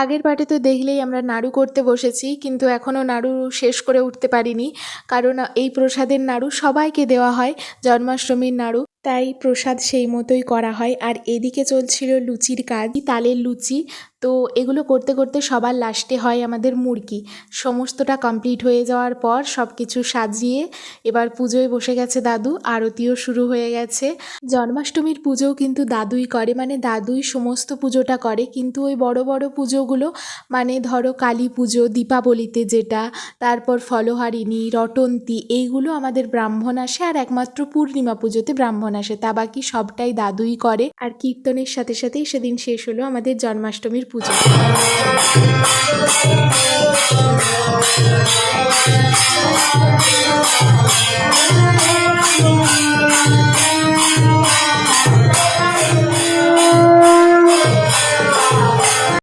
আগের পার্টে তো দেখলেই আমরা নাড়ু করতে বসেছি, কিন্তু এখনও নাড়ু শেষ করে উঠতে পারিনি, কারণ এই প্রসাদের নাড়ু সবাইকে দেওয়া হয়, জন্মাষ্টমীর নাড়ু, তাই প্রসাদ সেই মতোই করা হয়। আর এদিকে চলছিল লুচির কাজ, তালের লুচি। তো এগুলো করতে করতে সবার লাস্টে হয় আমাদের মুড়কি। সমস্তটা কমপ্লিট হয়ে যাওয়ার পর সব কিছু সাজিয়ে এবার পুজোয় বসে গেছে দাদু, আরতিও শুরু হয়ে গেছে। জন্মাষ্টমীর পুজোও কিন্তু দাদুই করে, মানে দাদুই সমস্ত পুজোটা করে, কিন্তু ওই বড় বড় পুজোগুলো, মানে ধরো কালী পুজো, দীপাবলিতে যেটা, তারপর ফলহারিণী, রটন্তী, এইগুলো আমাদের ব্রাহ্মণ আসে, আর একমাত্র পূর্ণিমা পুজোতে ব্রাহ্মণ আসে, তা বাকি সবটাই দাদুই করে। আর কীর্তনের সাথে সাথেই সেদিন শেষ হলো আমাদের জন্মাষ্টমীর পুজো।